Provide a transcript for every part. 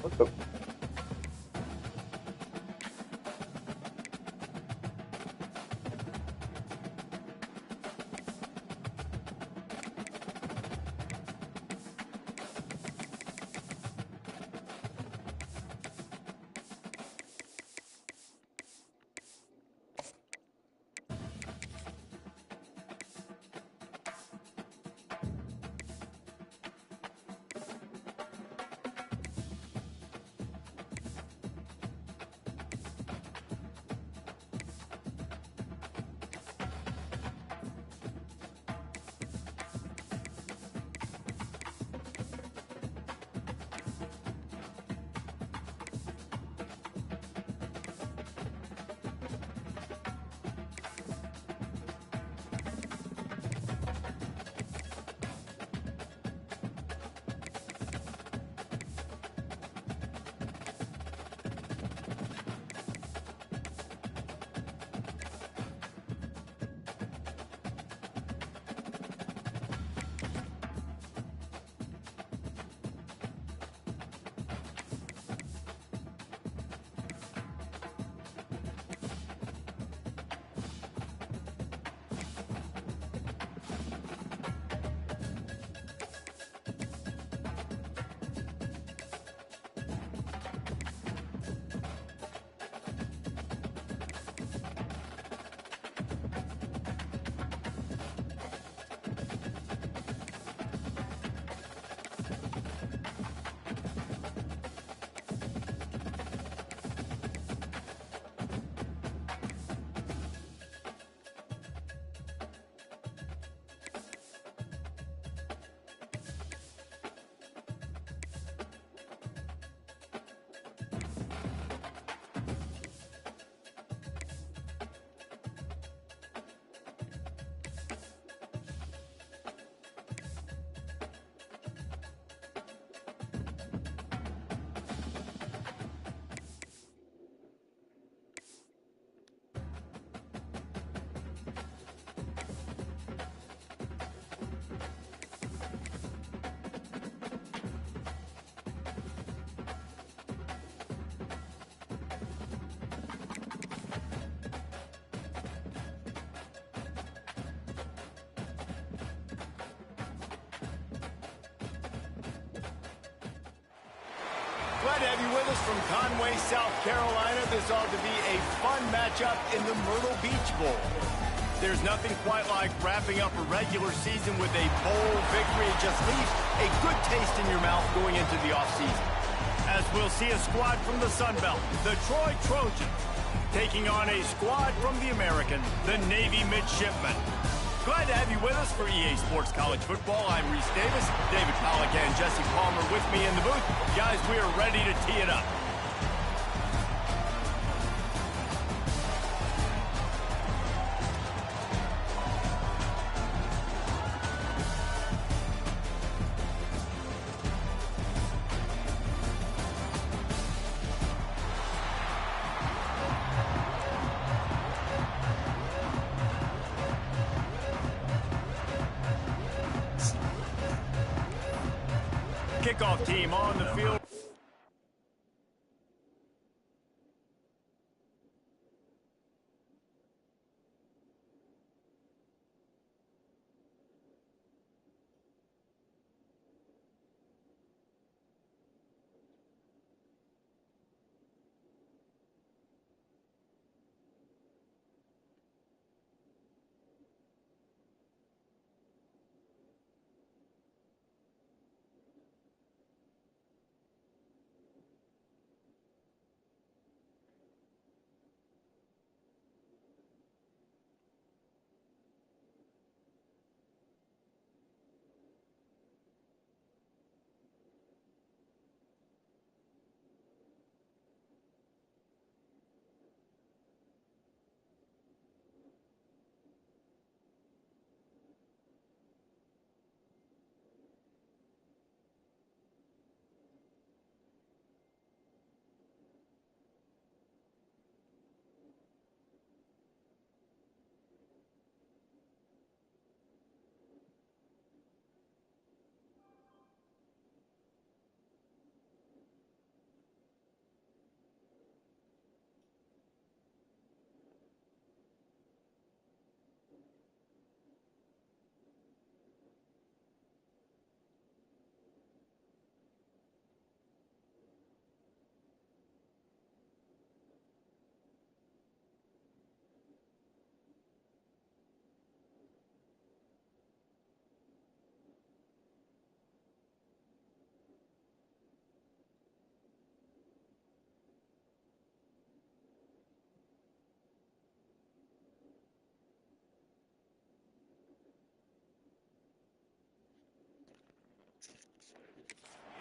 Let's go. Glad to have you with us from Conway, South Carolina. This ought to be a fun matchup in the Myrtle Beach Bowl. There's nothing quite like wrapping up a regular season with a bowl victory. It just leaves a good taste in your mouth going into the offseason. As we'll see a squad from the Sun Belt, the Troy Trojans, taking on a squad from the American, the Navy Midshipmen. Glad to have you with us for EA Sports College Football. I'm Reese Davis, David Pollack and Jesse Palmer with me in the booth. Guys, we are ready to tee it up. Kickoff team on the field.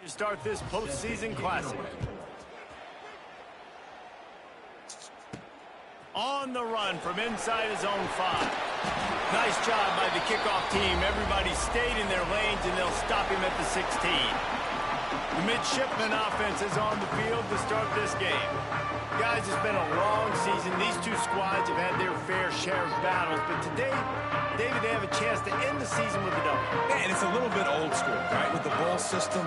To start this postseason classic. On the run from inside his own 5. Nice job by the kickoff team. Everybody stayed in their lanes, and they'll stop him at the 16. The midshipman offense is on the field to start this game. Guys, it's been a long season. These two squads have had their fair share of battles, but today, David, they have a chance to end the season with a double. Yeah, and it's a little bit old school, right? With the bowl system,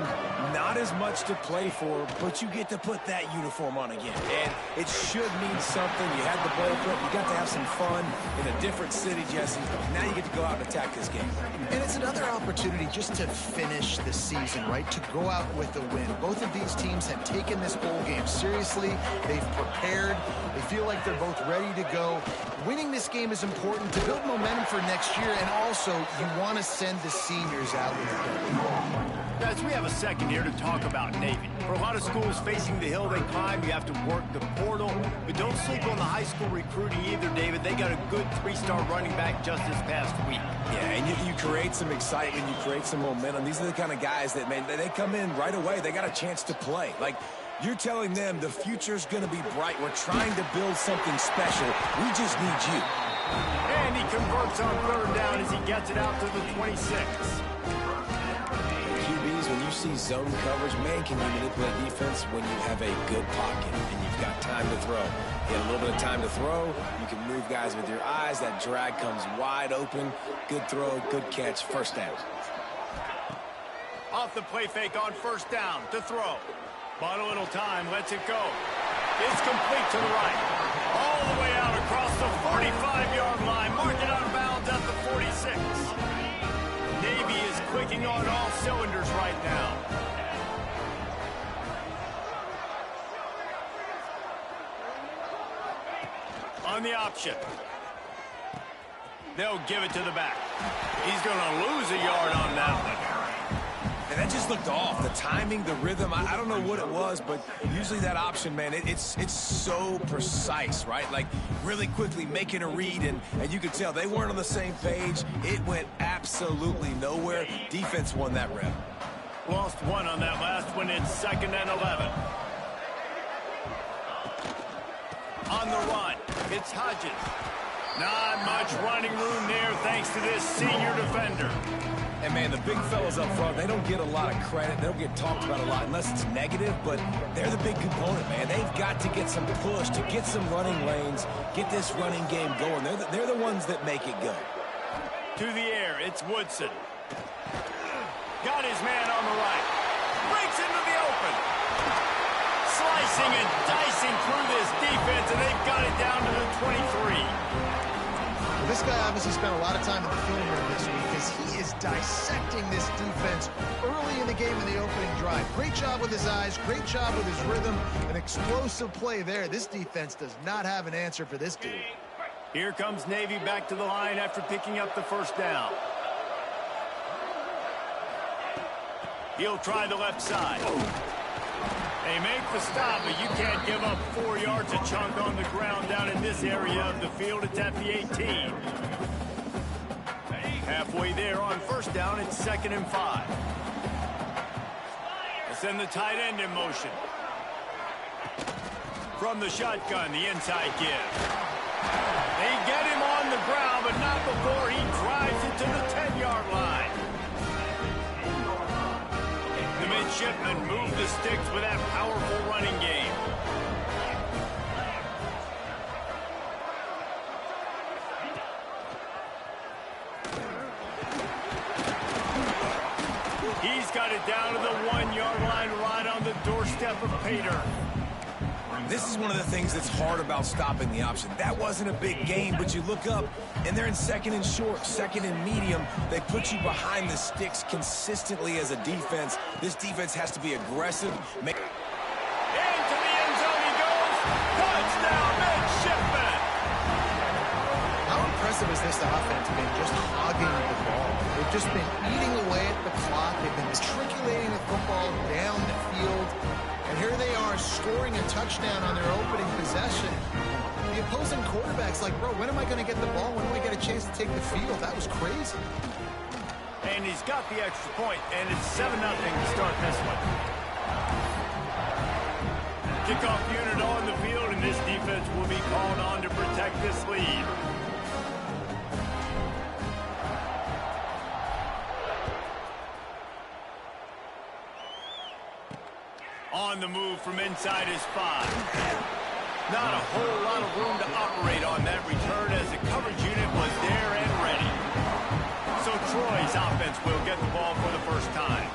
not as much to play for, but you get to put that uniform on again. And it should mean something. You had the bowl trip. You got to have some fun in a different city, Jesse. Now you get to go out and attack this game. And it's another opportunity just to finish the season, right? To go out with a win. Both of these teams have taken this bowl game seriously. They've prepared. They feel like they're both ready to go. Winning this game is important to build momentum for next year, and also you want to send the seniors out with a win. Guys, we have a second here to talk about Navy. For a lot of schools facing the hill they climb, you have to work the portal. But don't sleep on the high school recruiting either, David. They got a good 3-star running back just this past week. Yeah, and you create some excitement. You create some momentum. These are the kind of guys that, man, they come in right away. They got a chance to play. Like, you're telling them the future's going to be bright. We're trying to build something special. We just need you. And he converts on 3rd down as he gets it out to the 26. QBs, when you see zone coverage, man, can you manipulate defense when you have a good pocket and you've got time to throw. You get a little bit of time to throw. You can move guys with your eyes. That drag comes wide open. Good throw, good catch, 1st down. Off the play fake on 1st down to throw. Bought a little time, lets it go. It's complete to the right. All the way out across the 45-yard line. Mark it out of bounds at the 46. Navy is clicking on all cylinders right now. On the option. They'll give it to the back. He's going to lose a yard on that one. And that just looked off. The timing, the rhythm, I don't know what it was, but usually that option, man, it's so precise, right? Like, really quickly making a read, and you could tell they weren't on the same page. It went absolutely nowhere. Defense won that rep. Lost one on that last one. It's 2nd and 11. On the run, it's Hodges. Not much running room there thanks to this senior defender. And, man, the big fellas up front, they don't get a lot of credit. They don't get talked about a lot unless it's negative, but they're the big component, man. They've got to get some push, to get some running lanes, get this running game going. They're the ones that make it go. To the air, it's Woodson. Got his man on the right. Breaks into the open. Slicing and dicing through this defense, and they've got it down to the 23. Well, this guy obviously spent a lot of time in the film room this week because he is dissecting this defense early in the game in the opening drive. Great job with his eyes, great job with his rhythm, an explosive play there. This defense does not have an answer for this dude. Here comes Navy back to the line after picking up the 1st down. He'll try the left side. They make the stop, but you can't give up 4 yards a chunk on the ground down in this area of the field. It's at the 18. Halfway there on 1st down, it's 2nd and 5. They send the tight end in motion. From the shotgun, the inside give. They get him on the ground, but not before he drives it to the 10-yard line. The midshipmen move the sticks with that powerful running game. He's got it down to the 1-yard line right on the doorstep of Pater. This is one of the things that's hard about stopping the option. That wasn't a big gain, but you look up, and they're in 2nd and short, 2nd and medium. They put you behind the sticks consistently as a defense. This defense has to be aggressive. Into the end zone he goes. Touchdown, midshipmen. How impressive has this offense been just hogging the ball? They've just been eating away at the clock. They've been matriculating the football down the field. And here they are scoring a touchdown on their opening possession. The opposing quarterback's like, bro, when am I going to get the ball? When do I get a chance to take the field? That was crazy. And he's got the extra point, and it's 7-0 to start this one. Kickoff unit on the field, and this defense will be called on to protect this lead. On the move from inside his 5. Not a whole lot of room to operate on that return as the coverage unit was there and ready. So Troy's offense will get the ball for the first time.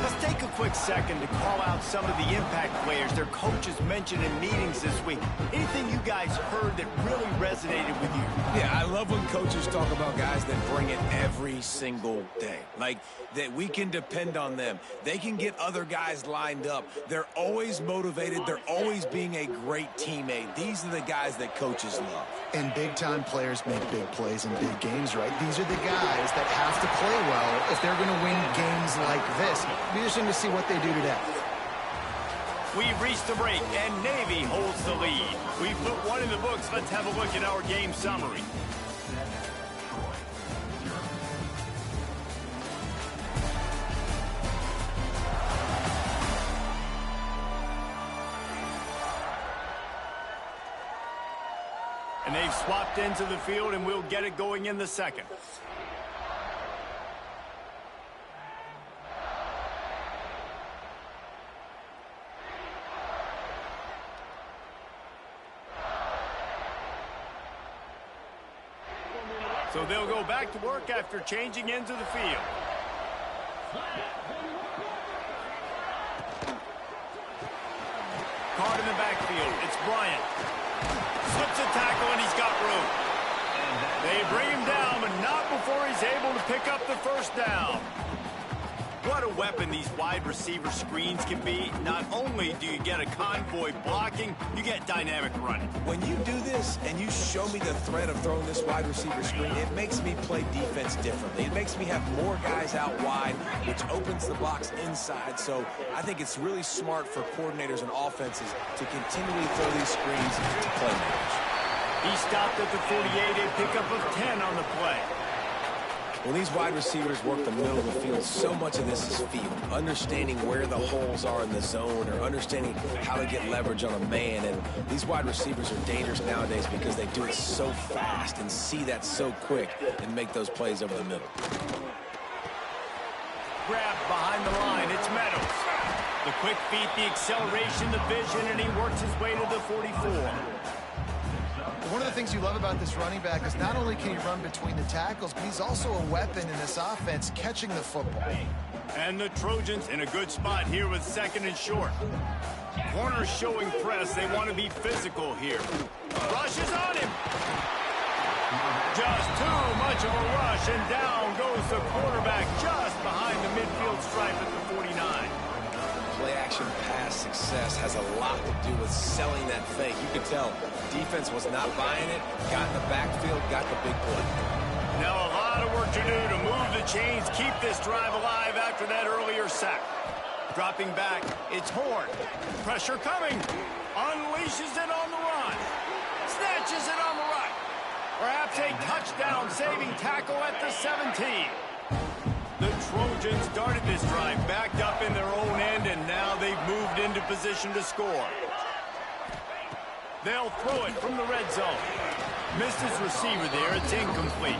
Let's take a quick second to call out some of the impact players their coaches mentioned in meetings this week. Anything you guys heard that really resonated with you? Yeah, I love when coaches talk about guys that bring it every single day. Like, that we can depend on them. They can get other guys lined up. They're always motivated. They're always being a great teammate. These are the guys that coaches love. And big-time players make big plays in big games, right? These are the guys that have to play well if they're going to win games like this. It'll be interesting to see what they do today. We've reached the break, and Navy holds the lead. We've put one in the books. Let's have a look at our game summary. And they've swapped into the field, and we'll get it going in the second. So they'll go back to work after changing into the field. Card in the backfield. It's Bryant. Slips a tackle, and he's got room. They bring him down, but not before he's able to pick up the first down. What a weapon these wide receiver screens can be. Not only do you get a convoy blocking, you get dynamic running. When you do this and you show me the threat of throwing this wide receiver screen, it makes me play defense differently. It makes me have more guys out wide, which opens the box inside. So I think it's really smart for coordinators and offenses to continually throw these screens to playmakers. He stopped at the 48, a pickup of 10 on the play. When these wide receivers work the middle of the field, so much of this is feel. Understanding where the holes are in the zone or understanding how to get leverage on a man. And these wide receivers are dangerous nowadays because they do it so fast and see that so quick and make those plays over the middle. Grab behind the line. It's Meadows. The quick feet, the acceleration, the vision, and he works his way to the 44. One of the things you love about this running back is not only can he run between the tackles, but he's also a weapon in this offense catching the football. And the Trojans in a good spot here with second and short. Corners showing press. They want to be physical here. Rush is on him. Just too much of a rush, and down goes the quarterback just behind the midfield stripe at the 49. Play-action pass success has a lot to do with selling that fake. You could tell defense was not buying it, got in the backfield, got the big play. Now a lot of work to do to move the chains, keep this drive alive after that earlier sack. Dropping back, it's Horn. Pressure coming. Unleashes it on the run. Snatches it on the right. Perhaps a touchdown-saving tackle at the 17. The Trojans started this drive, backed up in their own end, and now they've moved into position to score. They'll throw it from the red zone. Missed his receiver there. It's incomplete.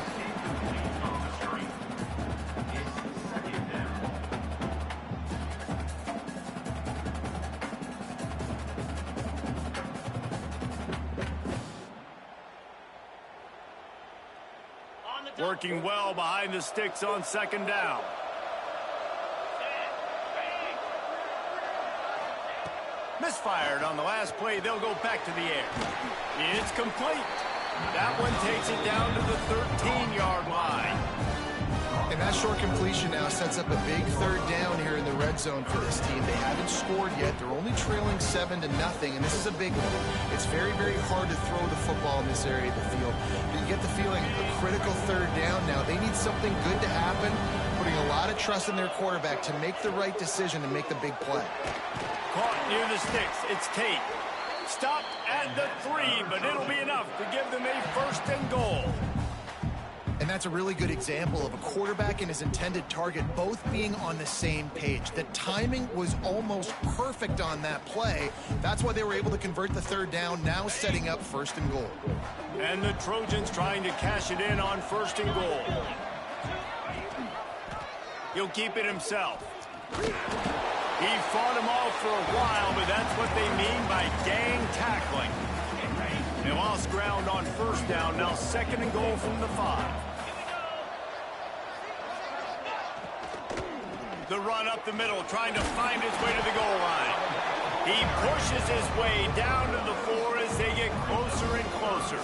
Working well behind the sticks on second down. Misfired on the last play. They'll go back to the air. It's complete. That one takes it down to the 13-yard line. And that short completion now sets up a big third down here in the red zone for this team. They haven't scored yet. They're only trailing 7-0, and this is a big one. It's very, very hard to throw the football in this area of the field. But you get the feeling a critical third down now. They need something good to happen, putting a lot of trust in their quarterback to make the right decision and make the big play. Caught near the sticks. It's Tate. Stopped at the 3, but it'll be enough to give them a first and goal. And that's a really good example of a quarterback and his intended target both being on the same page. The timing was almost perfect on that play. That's why they were able to convert the third down, now setting up 1st and goal. And the Trojans trying to cash it in on 1st and goal. He'll keep it himself. He fought him off for a while, but that's what they mean by gang tackling. They lost ground on 1st down, now 2nd and goal from the 5. The run up the middle, trying to find his way to the goal line. He pushes his way down to the 4 as they get closer and closer.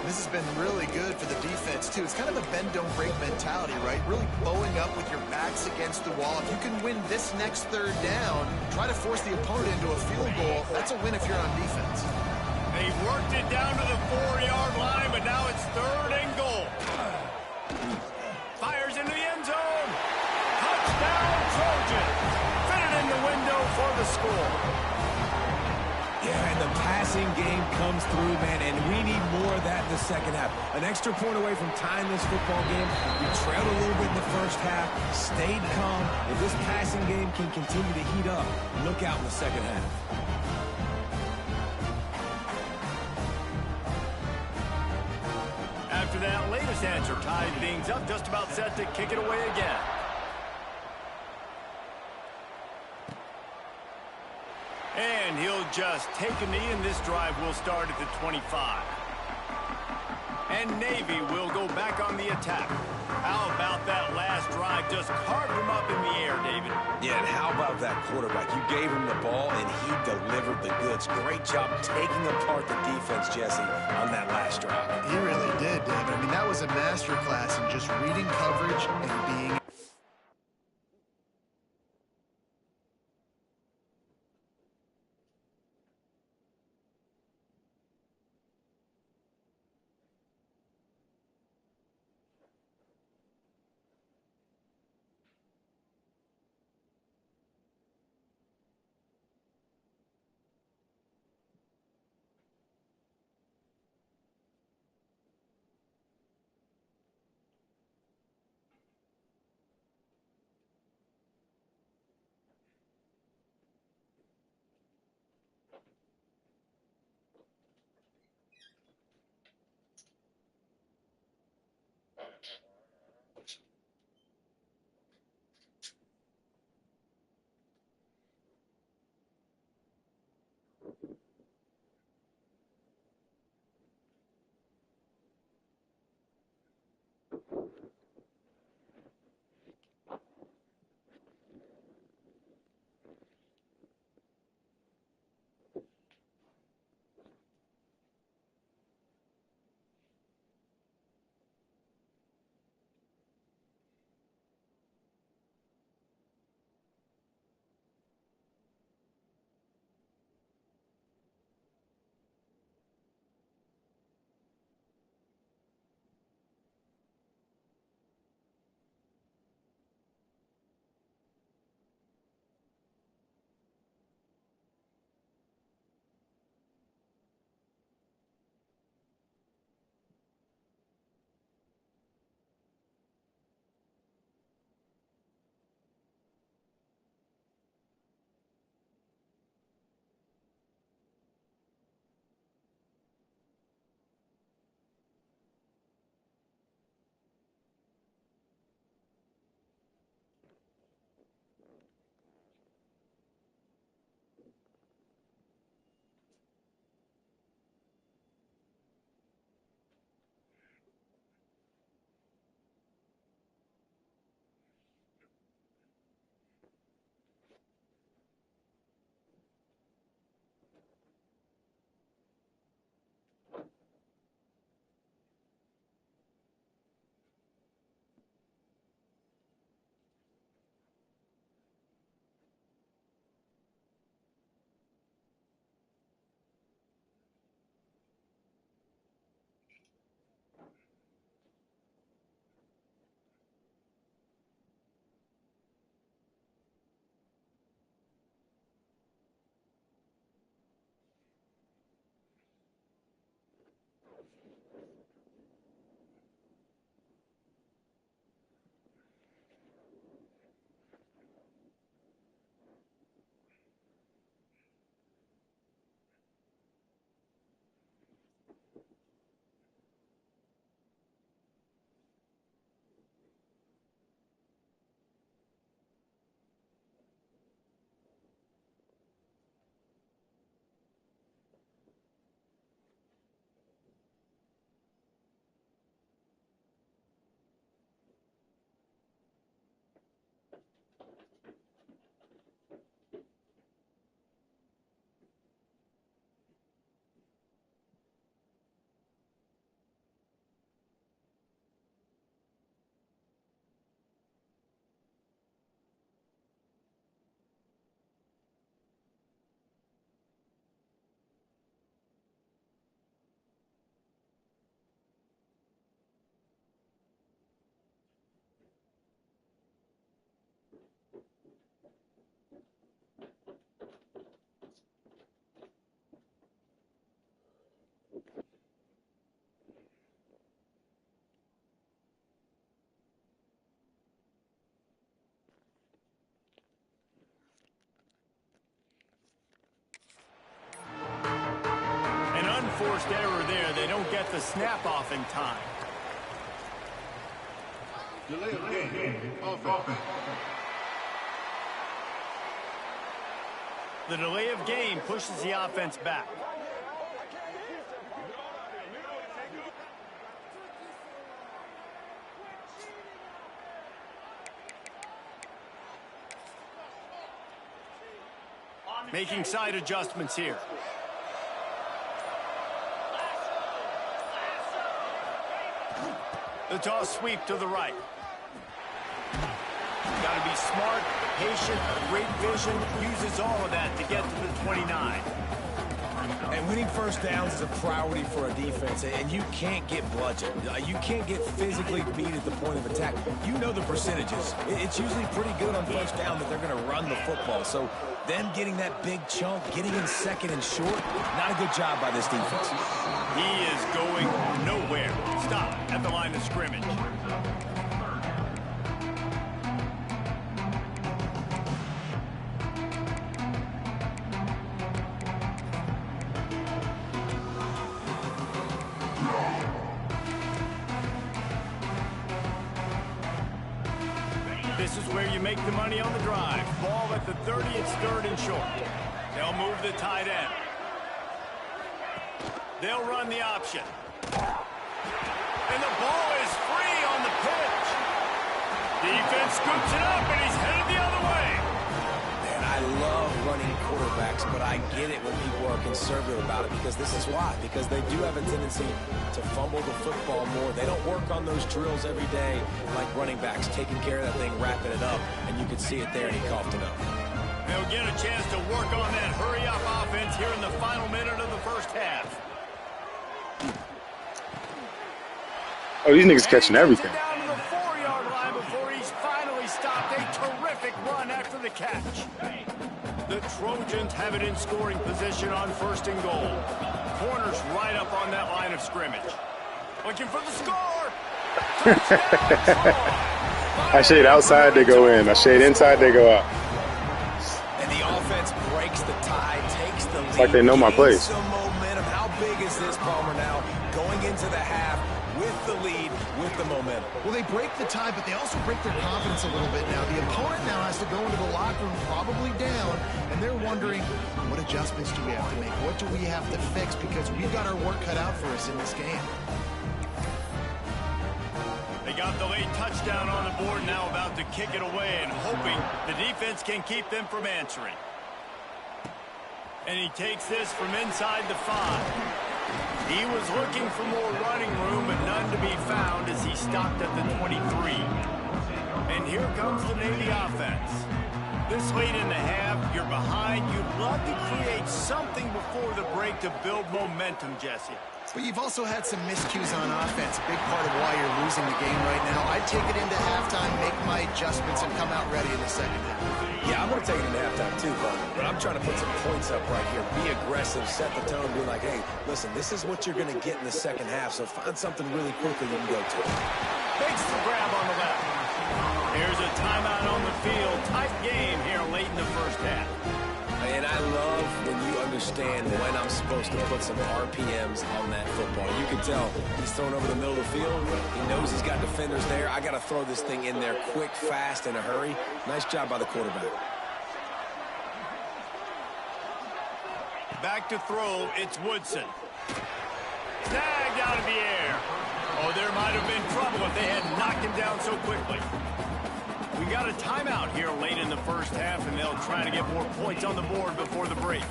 This has been really good for the defense, too. It's kind of a bend-don't-break mentality, right? Really bowing up with your backs against the wall. If you can win this next 3rd down, try to force the opponent into a field goal. That's a win if you're on defense. They worked it down to the 4-yard line, but now it's 3rd and goal. Fires into the end zone. Touchdown, Trojan. Fitted in the window for the score. Yeah, and the passing game comes through, man, and we need more of that in the second half. An extra point away from tying this football game. We trailed a little bit in the first half, stayed calm. If this passing game can continue to heat up, look out in the second half. After that latest answer tied things up, just about set to kick it away again. And he'll just take a knee, and this drive will start at the 25. And Navy will go back on the attack. How about that last drive? Just carved him up in the air, David. Yeah, and how about that quarterback? You gave him the ball, and he delivered the goods. Great job taking apart the defense, Jesse, on that last drive. He really did, David. I mean, that was a masterclass in just reading coverage and being forced error there. They don't get the snap off in time. Delay of game. Offense. The delay of game pushes the offense back. Making side adjustments here. The toss sweep to the right. Got to be smart, patient, great vision. Uses all of that to get to the 29. And winning first downs is a priority for a defense, and you can't get bludgeoned. You can't get physically beat at the point of attack. You know the percentages. It's usually pretty good on first down that they're going to run the football. So them getting that big chunk, getting in second and short, not a good job by this defense. He is going nowhere. Stop at the line of scrimmage. This is where you make the money on the drive. Ball at the 30, it's third and short. They'll move the tight end. They'll run the option. And the ball is free on the pitch. Defense scoops it up, and he's headed the other way. Man, I love running quarterbacks, but I get it when people are conservative about it because this is why. Because they do have a tendency to fumble the football more. They don't work on those drills every day like running backs, taking care of that thing, wrapping it up, and you can see it there, and he coughed it up. They'll get a chance to work on that hurry-up offense here in the final minute of the first half. Oh, these niggas catching everything. Down to the 4-yard line before he's finally stopped. A terrific run after the catch. The Trojans have it in scoring position on first and goal. Corners right up on that line of scrimmage. Looking for the score. I shade outside, they go in. I shade inside, they go out. And the offense breaks the tie, takes the lead. It's like they know my plays. Some momentum. How big is this, Palmer, now? Going into the half with the lead, with the momentum. Well, they break the tie, but they also break their confidence a little bit now. The opponent now has to go into the locker room probably down, and they're wondering, what adjustments do we have to make? What do we have to fix? Because we've got our work cut out for us in this game. They got the late touchdown on the board, now about to kick it away and hoping the defense can keep them from answering. And he takes this from inside the 5. He was looking for more running room, but none to be found as he stopped at the 23. And here comes the Navy offense. This late in the half, you're behind. You'd love to create something before the break to build momentum, Jesse. But you've also had some miscues on offense, a big part of why you're losing the game right now. I take it into halftime, make my adjustments, and come out ready in the second half. Yeah, I'm going to take it into halftime too, but I'm trying to put some points up right here. Be aggressive, set the tone, be like, hey, listen, this is what you're going to get in the second half, so find something really quickly you can go to. Makes the grab on the left. Here's a timeout on the field. Tight game here late in the first half. And I love when you understand when I'm supposed to put some RPMs on that football. You can tell he's throwing over the middle of the field. He knows he's got defenders there. I got to throw this thing in there quick, fast, in a hurry. Nice job by the quarterback. Back to throw, it's Woodson. Snagged out of the air. Oh, there might have been trouble if they had knocked him down so quickly. We got a timeout here late in the first half, and they'll try to get more points on the board before the break.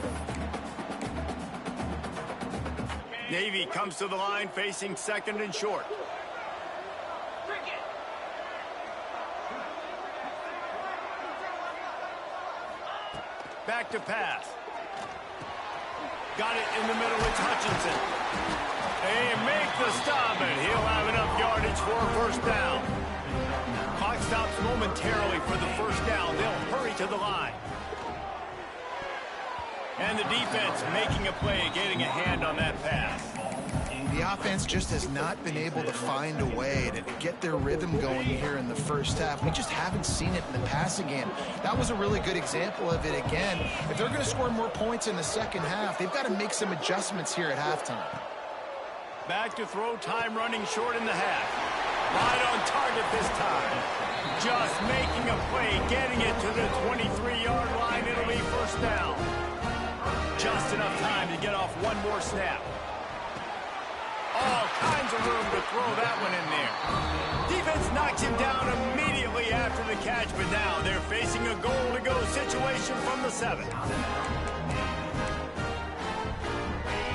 Navy comes to the line facing second and short. Back to pass. Got it in the middle with Hutchinson. They make the stop, and he'll have enough yardage for a first down. Clock stops momentarily for the first down. They'll hurry to the line. And the defense making a play, getting a hand on that pass. The offense just has not been able to find a way to get their rhythm going here in the first half. We just haven't seen it in the passing game. That was a really good example of it again. If they're going to score more points in the second half, they've got to make some adjustments here at halftime. Back to throw, time running short in the half. Right on target this time. Just making a play, getting it to the 23-yard line. It'll be first down. Just enough time to get off one more snap. All kinds of room to throw that one in there. Defense knocks him down immediately after the catch, but now they're facing a goal-to-go situation from the 7.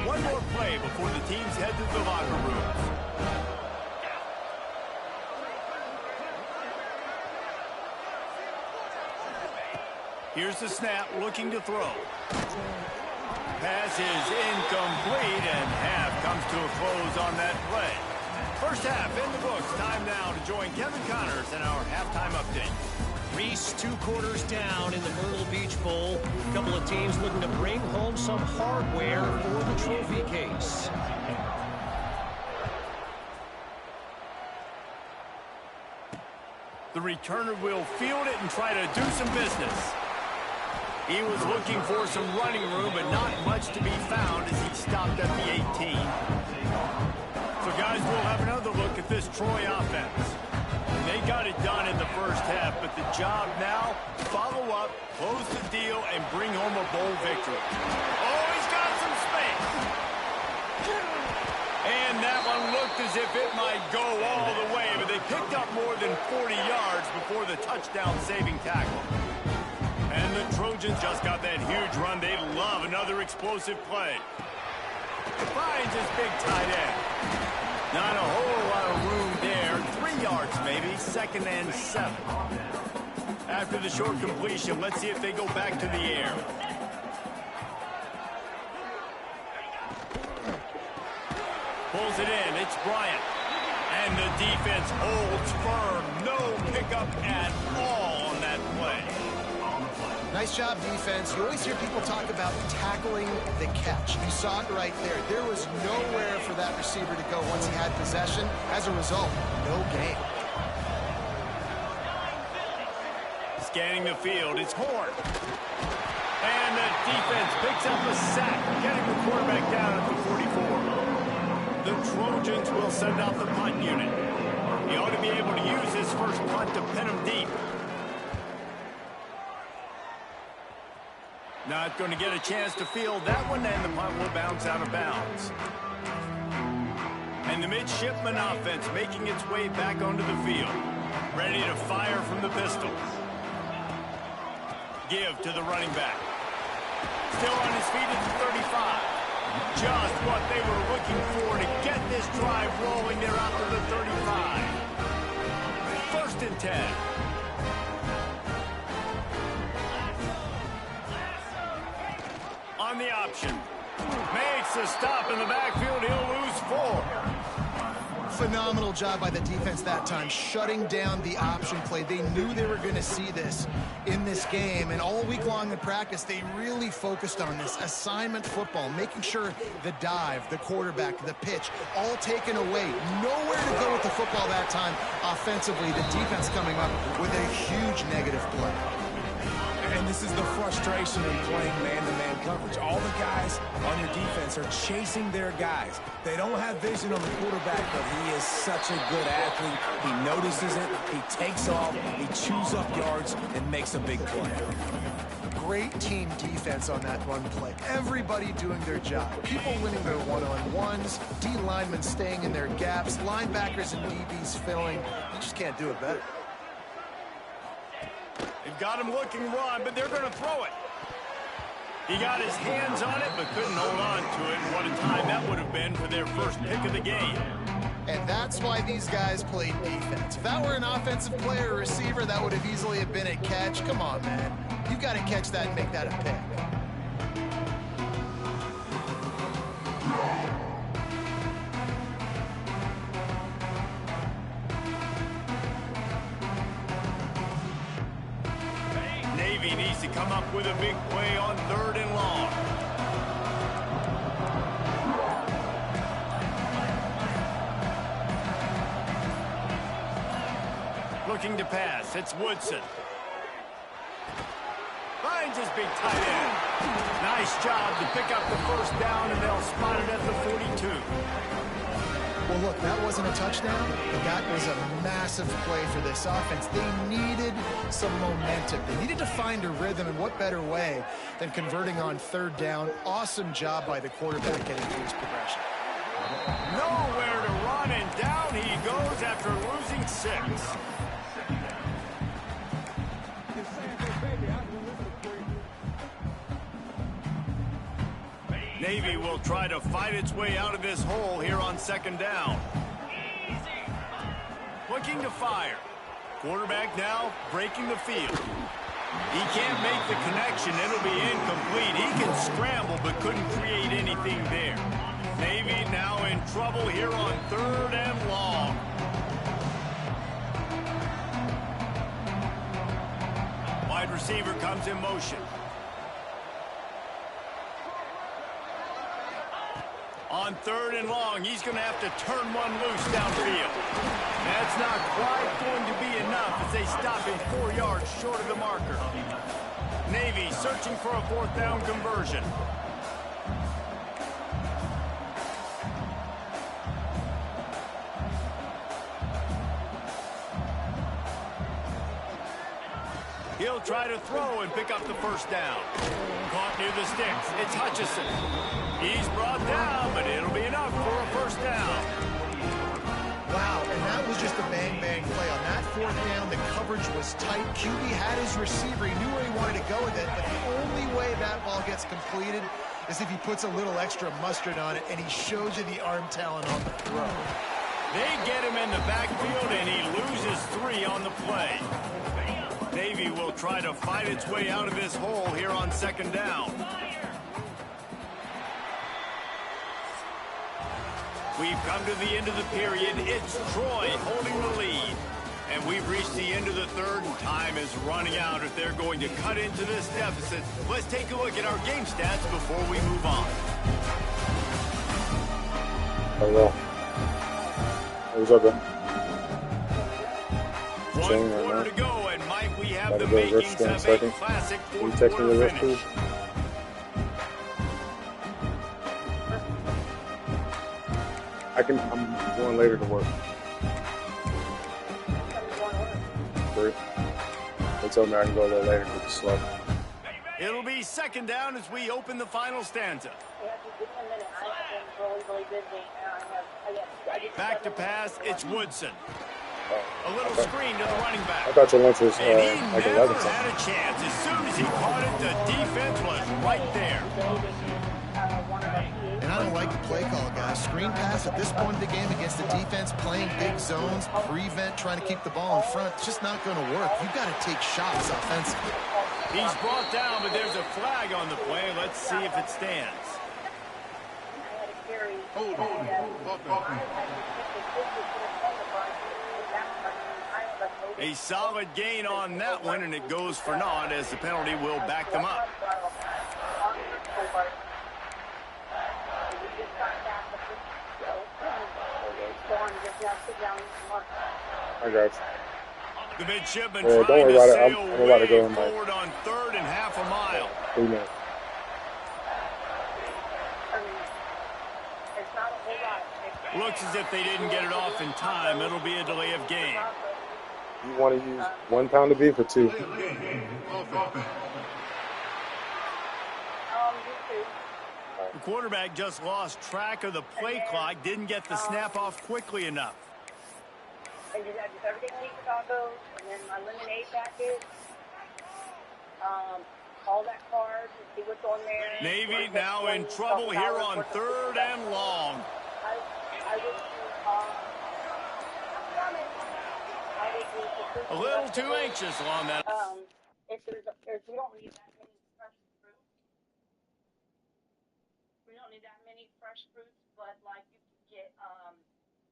One more play before the teams head to the locker rooms. Here's the snap, looking to throw. Pass is incomplete, and half comes to a close on that play. First half in the books. Time now to join Kevin Connors in our halftime update. Reese, 2 quarters down in the Myrtle Beach Bowl. A couple of teams looking to bring home some hardware for the trophy case. The returner will field it and try to do some business. He was looking for some running room, but not much to be found as he stopped at the 18. So, guys, we'll have another look at this Troy offense. They got it done in the first half, but the job now, follow up, close the deal, and bring home a bowl victory. Oh, he's got some space. And that one looked as if it might go all the way, but they picked up more than 40 yards before the touchdown-saving tackle. And the Trojans just got that huge run. They love another explosive play. Finds his big tight end. Not a whole lot of room there. 3 yards maybe, 2nd and 7. After the short completion, let's see if they go back to the air. Pulls it in. It's Bryant. And the defense holds firm. No pickup at all on that play. Nice job, defense. You always hear people talk about tackling the catch. You saw it right there. There was nowhere for that receiver to go once he had possession. As a result, no gain. Scanning the field, it's Horn. And the defense picks up a sack, getting the quarterback down at the 44. The Trojans will send out the punt unit. He ought to be able to use his first punt to pin him deep. Not going to get a chance to field that one, and the punt will bounce out of bounds. And the midshipman offense making its way back onto the field. Ready to fire from the pistol. Give to the running back. Still on his feet at the 35. Just what they were looking for to get this drive rolling. They're out to the 35. 1st and 10. On the option. Makes a stop in the backfield. He'll lose 4. Phenomenal job by the defense that time, shutting down the option play. They knew they were going to see this in this game, and all week long in practice, they really focused on this assignment football, making sure the dive, the quarterback, the pitch, all taken away. Nowhere to go with the football that time offensively. The defense coming up with a huge negative play. And this is the frustration in playing man-to-man coverage. All the guys on your defense are chasing their guys. They don't have vision on the quarterback, but he is such a good athlete. He notices it, he takes off, he chews up yards, and makes a big play. Great team defense on that run play. Everybody doing their job. People winning their one-on-ones, D linemen staying in their gaps, linebackers and DBs filling. You just can't do it better. They've got him looking run, but they're going to throw it. He got his hands on it, but couldn't hold on to it. What a time that would have been for their first pick of the game. And that's why these guys played defense. If that were an offensive player or receiver, that would have easily have been a catch. Come on, man. You've got to catch that and make that a pick. Navy needs to come up with a big play on 3rd and long. Looking to pass, it's Woodson. Finds his big tight end. Nice job to pick up the 1st down, and they'll spot it at the 42. Well, look, that wasn't a touchdown, but that was a massive play for this offense. They needed some momentum. They needed to find a rhythm, and what better way than converting on third down. Awesome job by the quarterback getting through his progression. Nowhere to run, and down he goes after losing 6. Navy will try to fight its way out of this hole here on second down. Looking to fire. Quarterback now breaking the field. He can't make the connection. It'll be incomplete. He can scramble but couldn't create anything there. Navy now in trouble here on third and long. Wide receiver comes in motion. On third and long, he's going to have to turn one loose downfield. That's not quite going to be enough as they stop him 4 yards short of the marker. Navy searching for a fourth down conversion. He'll try to throw and pick up the first down. Caught near the sticks. It's Hutchison. He's brought down, but it'll be enough for a first down. Wow, and that was just a bang-bang play. On that fourth down, the coverage was tight. QB had his receiver. He knew where he wanted to go with it, but the only way that ball gets completed is if he puts a little extra mustard on it, and he shows you the arm talent on the throw. They get him in the backfield, and he loses 3 on the play. Navy will try to fight its way out of this hole here on second down. We've come to the end of the period. It's Troy holding the lead. And we've reached the end of the third, and time is running out if they're going to cut into this deficit. Let's take a look at our game stats before we move on. Hello. What's up, bro? One quarter to go, and Mike, we have the makings of a classic fourth quarter finish. I'm going later to work. 3. They told me I can go a little later because it's slow. It'll be second down as we open the final stanza. Back to pass, it's Woodson. A little screen to the running back. I thought your lunch was And he like never 11 had something. a chance. As soon as he caught it, the defense was right there. And I don't like the play call, guys. Screen pass at this point in the game against the defense, playing big zones, prevent, trying to keep the ball in front. It's just not going to work. You've got to take shots offensively. He's brought down, but there's a flag on the play. Let's see if it stands. Hold on. Offense. A solid gain on that one, and it goes for naught as the penalty will back them up. Hi, guys. The midshipman Don't trying worry to about it. sail I'm about to go way in, Mike. forward on third and half a mile. 3 minutes. Looks as if they didn't get it off in time. It'll be a delay of game. You want to use 1 pound of beef or 2? Offense. The quarterback just lost track of the play clock, didn't get the snap off quickly enough. And just everything I need for tacos, and then my lemonade packet. Call that card and see what's on there. Navy now in trouble here on third and long. I will A little too anxious along that. if we don't need that many fresh fruits. We don't need that many fresh fruits, but like you can get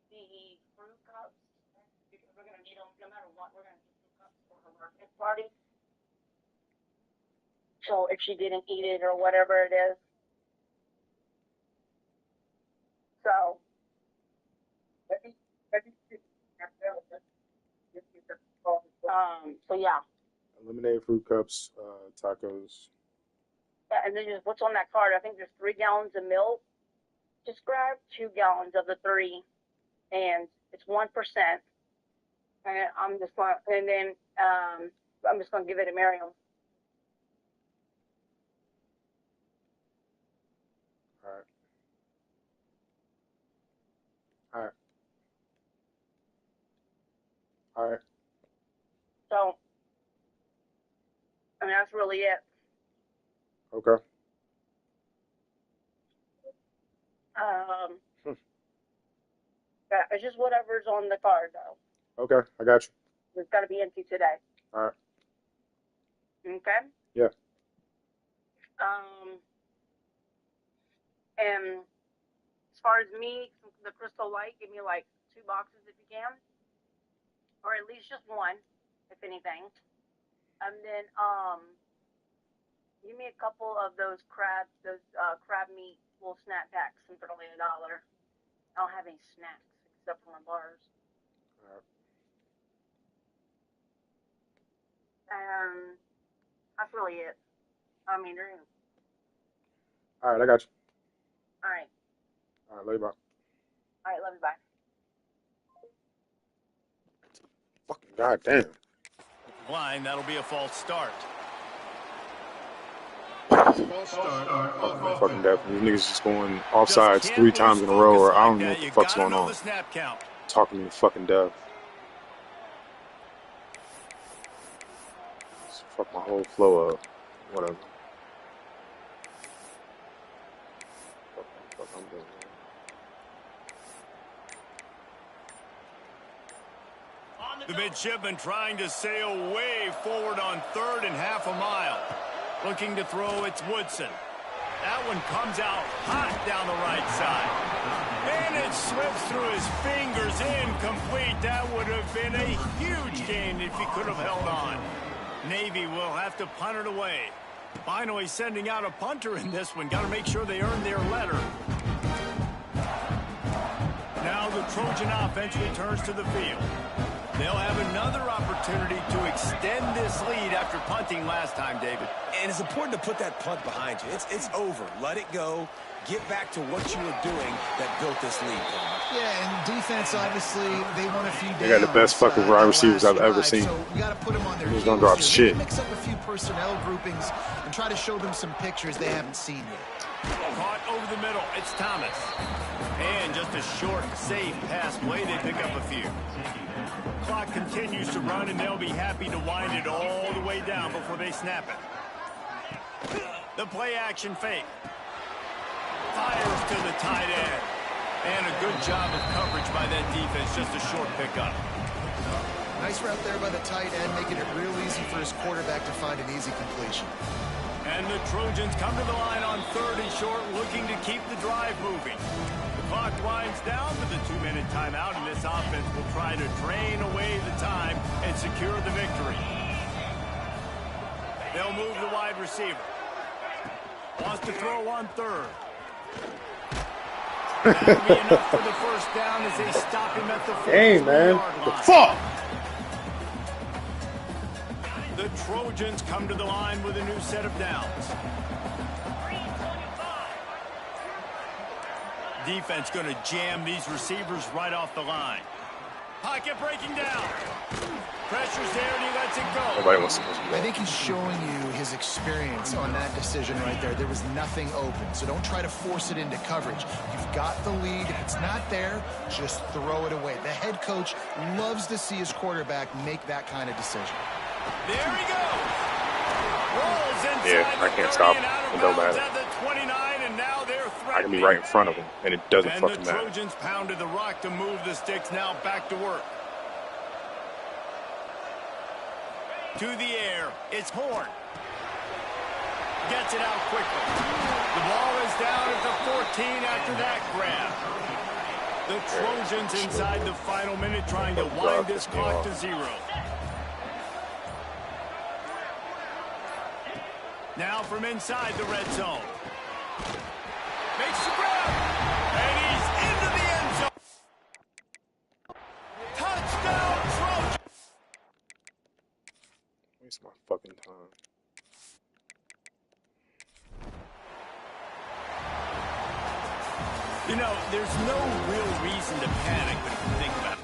the fruit cups because we're gonna need them no matter what. We're gonna need fruit cups for her birthday party. So if she didn't eat it or whatever it is. So. So yeah. Lemonade, fruit cups, tacos. Yeah, and then just what's on that card? I think there's 3 gallons of milk. Just grab 2 gallons of the 3. and it's 1%. And I'm just going, and then I'm just going to give it to Miriam. All right. So, I mean, that's really it. Okay. Yeah, it's just whatever's on the card, though. Okay, I got you. It's got to be empty today. All right. Okay? Yeah. And as far as me, the Crystal Light, give me like 2 boxes if you can. Or at least just 1, if anything. And then, give me a couple of those crab meat little snack packs, and for only $1. I don't have any snacks except for my bars. All right. That's really it. I mean, All right, I got you. all right. All right, love you, bye. All right, love you, bye. Fucking goddamn. Line, that'll be a false start. Fucking deaf. These niggas just going offsides Just 3 can't times in lose a row, or focus I like don't know that. what the You fuck's gotta going know on. the snap count. Talking to me fucking deaf. Just fuck my whole flow up. Whatever. Fuck I'm doing, man. The midshipman trying to sail way forward on 3rd and half a mile. Looking to throw, it's Woodson. That one comes out hot down the right side. And it slips through his fingers, incomplete. That would have been a huge gain if he could have held on. Navy will have to punt it away. Finally sending out a punter in this one. Got to make sure they earn their letter. Now the Trojan offense returns to the field. They'll have another opportunity to extend this lead after punting last time, David. And it's important to put that punt behind you. It's over. Let it go. Get back to what you were doing that built this lead. Yeah, and defense, obviously, they won a few downs. They got the best fucking wide receivers I've ever seen. So we got to put them on their He's heels gonna drop here. shit. Mix up a few personnel groupings and try to show them some pictures they haven't seen yet. Caught over the middle. It's Thomas. And just a short, safe pass play. They pick up a few. Clock continues to run, and they'll be happy to wind it all the way down before they snap it. The play-action fake. Fires to the tight end. And a good job of coverage by that defense. Just a short pickup. Nice route there by the tight end, making it real easy for his quarterback to find an easy completion. And the Trojans come to the line on 3rd and short, looking to keep the drive moving. The clock winds down with a 2-minute timeout, and this offense will try to drain away the time and secure the victory. They'll move the wide receiver. Wants to throw on 3rd. That'll be enough for the first down as they stop him at the 43-yard line. The fuck? The Trojans come to the line with a new set of downs. Defense going to jam these receivers right off the line. Pocket breaking down. Pressure's there and he lets it go. Nobody wants to lose. I think he's showing you his experience on that decision right there. There was nothing open, so don't try to force it into coverage. You've got the lead. If it's not there, just throw it away. The head coach loves to see his quarterback make that kind of decision. There he goes. Rolls inside. Yeah, I can't stop him. It don't matter. At the 29, and now they're I can be right in front of him, and it doesn't and fucking the matter. Trojans pounded the rock to move the sticks. Now back to work. To the air. It's Horn. Gets it out quickly. The ball is down at the 14 after that grab. The Trojans inside the final minute trying to wind this clock to 0. Now from inside the red zone. Makes the grab. And he's into the end zone. Touchdown, Trojans. Waste my fucking time. You know, there's no real reason to panic, but if you think about it,